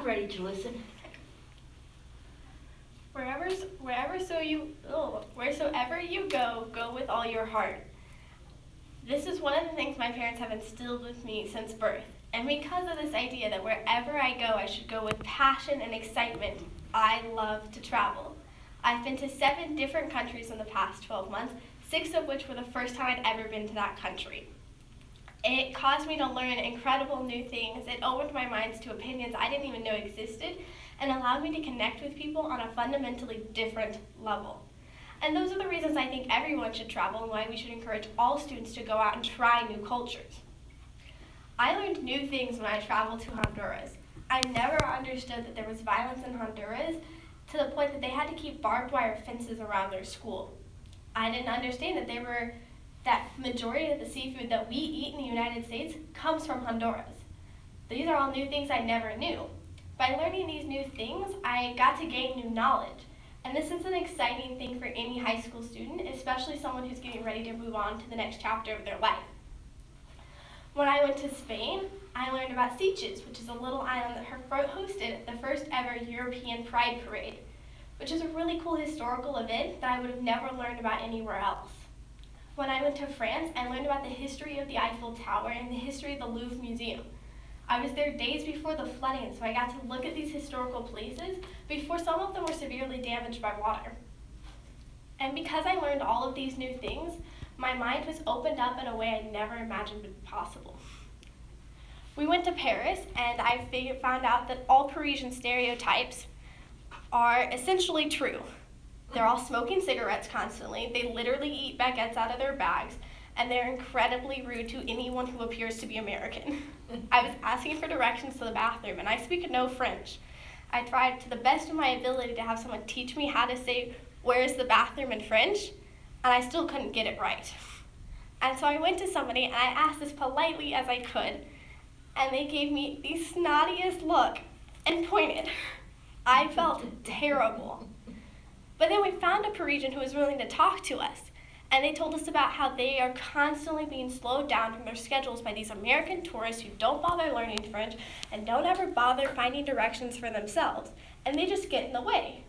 I'm ready to listen. Wheresoever you go, go with all your heart. This is one of the things my parents have instilled with me since birth. And because of this idea that wherever I go, I should go with passion and excitement, I love to travel. I've been to 7 different countries in the past 12 months, 6 of which were the first time I'd ever been to that country. It caused me to learn incredible new things. It opened my mind to opinions I didn't even know existed and allowed me to connect with people on a fundamentally different level. And those are the reasons I think everyone should travel and why we should encourage all students to go out and try new cultures. I learned new things when I traveled to Honduras. I never understood that there was violence in Honduras to the point that they had to keep barbed wire fences around their school. I didn't understand that majority of the seafood that we eat in the United States comes from Honduras. These are all new things I never knew. By learning these new things, I got to gain new knowledge. And this is an exciting thing for any high school student, especially someone who's getting ready to move on to the next chapter of their life. When I went to Spain, I learned about Sitges, which is a little island that hosted the first ever European Pride Parade, which is a really cool historical event that I would have never learned about anywhere else. When I went to France, I learned about the history of the Eiffel Tower and the history of the Louvre Museum. I was there days before the flooding, so I got to look at these historical places before some of them were severely damaged by water. And because I learned all of these new things, my mind was opened up in a way I never imagined would be possible. We went to Paris, and I found out that all Parisian stereotypes are essentially true. They're all smoking cigarettes constantly, they literally eat baguettes out of their bags, and they're incredibly rude to anyone who appears to be American. I was asking for directions to the bathroom, and I speak no French. I tried to the best of my ability to have someone teach me how to say, "Where's the bathroom?" in French, and I still couldn't get it right. And so I went to somebody, and I asked as politely as I could, and they gave me the snottiest look and pointed. I felt terrible. But then we found a Parisian who was willing to talk to us, and they told us about how they are constantly being slowed down from their schedules by these American tourists who don't bother learning French and don't ever bother finding directions for themselves, and they just get in the way.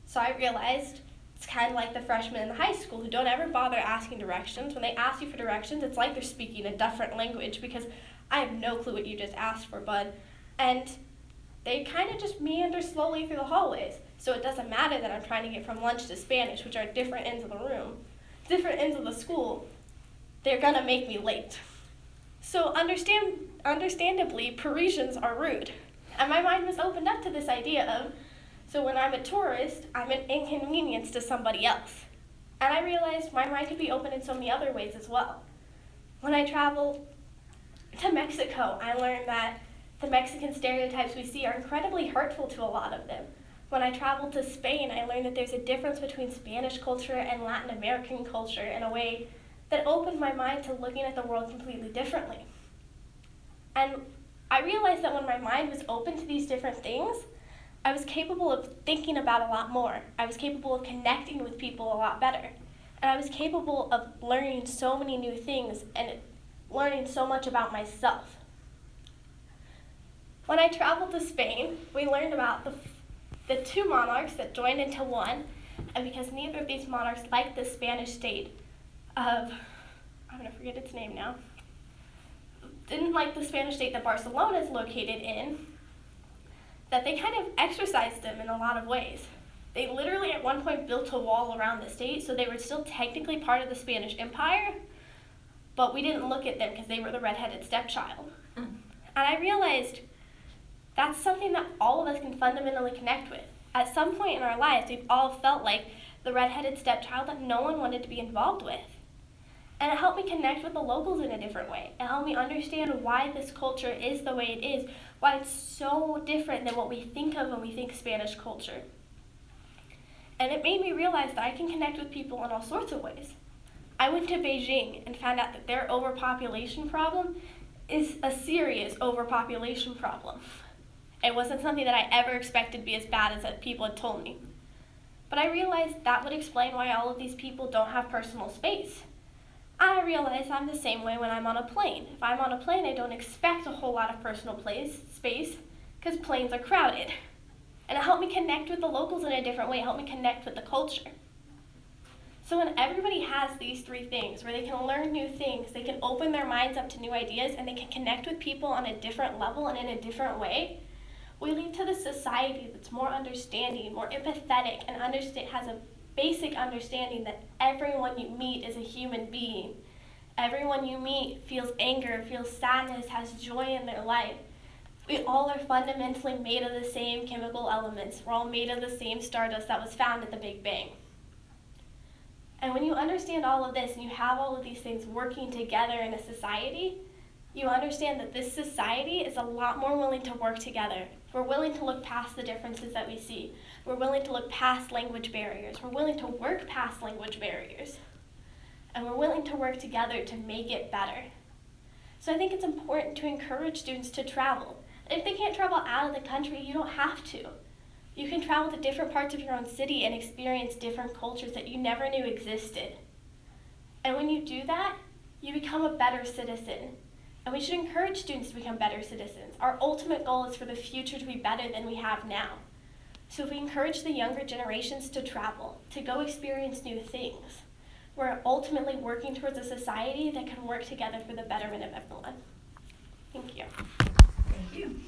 So I realized it's kind of like the freshmen in high school who don't ever bother asking directions. When they ask you for directions, it's like they're speaking a different language because I have no clue what you just asked for, bud. And they kind of just meander slowly through the hallways. So it doesn't matter that I'm trying to get from lunch to Spanish, which are different ends of the room, different ends of the school. They're gonna make me late. So understandably, Parisians are rude. And my mind was opened up to this idea of, so when I'm a tourist, I'm an inconvenience to somebody else. And I realized my mind could be open in so many other ways as well. When I traveled to Mexico, I learned that the Mexican stereotypes we see are incredibly hurtful to a lot of them. When I traveled to Spain, I learned that there's a difference between Spanish culture and Latin American culture in a way that opened my mind to looking at the world completely differently. And I realized that when my mind was open to these different things, I was capable of thinking about a lot more. I was capable of connecting with people a lot better. And I was capable of learning so many new things and learning so much about myself. When I traveled to Spain, we learned about the 2 monarchs that joined into one, and because neither of these monarchs liked the Spanish state of, I'm gonna forget its name now, didn't like the Spanish state that Barcelona is located in, that they kind of exercised them in a lot of ways. They literally at one point built a wall around the state, so they were still technically part of the Spanish Empire, but we didn't look at them because they were the redheaded stepchild. And I realized that's something that all of us can fundamentally connect with. At some point in our lives, we've all felt like the redheaded stepchild that no one wanted to be involved with. And it helped me connect with the locals in a different way. It helped me understand why this culture is the way it is, why it's so different than what we think of when we think Spanish culture. And it made me realize that I can connect with people in all sorts of ways. I went to Beijing and found out that their overpopulation problem is a serious overpopulation problem. It wasn't something that I ever expected to be as bad as that people had told me. But I realized that would explain why all of these people don't have personal space. I realize I'm the same way when I'm on a plane. If I'm on a plane, I don't expect a whole lot of personal space, because planes are crowded. And it helped me connect with the locals in a different way. It helped me connect with the culture. So when everybody has these three things, where they can learn new things, they can open their minds up to new ideas, and they can connect with people on a different level and in a different way, we lead to this society that's more understanding, more empathetic, and has a basic understanding that everyone you meet is a human being. Everyone you meet feels anger, feels sadness, has joy in their life. We all are fundamentally made of the same chemical elements. We're all made of the same stardust that was found at the Big Bang. And when you understand all of this and you have all of these things working together in a society, you understand that this society is a lot more willing to work together. We're willing to look past the differences that we see. We're willing to look past language barriers. We're willing to work past language barriers. And we're willing to work together to make it better. So I think it's important to encourage students to travel. If they can't travel out of the country, you don't have to. You can travel to different parts of your own city and experience different cultures that you never knew existed. And when you do that, you become a better citizen. And we should encourage students to become better citizens. Our ultimate goal is for the future to be better than we have now. So if we encourage the younger generations to travel, to go experience new things, we're ultimately working towards a society that can work together for the betterment of everyone. Thank you. Thank you.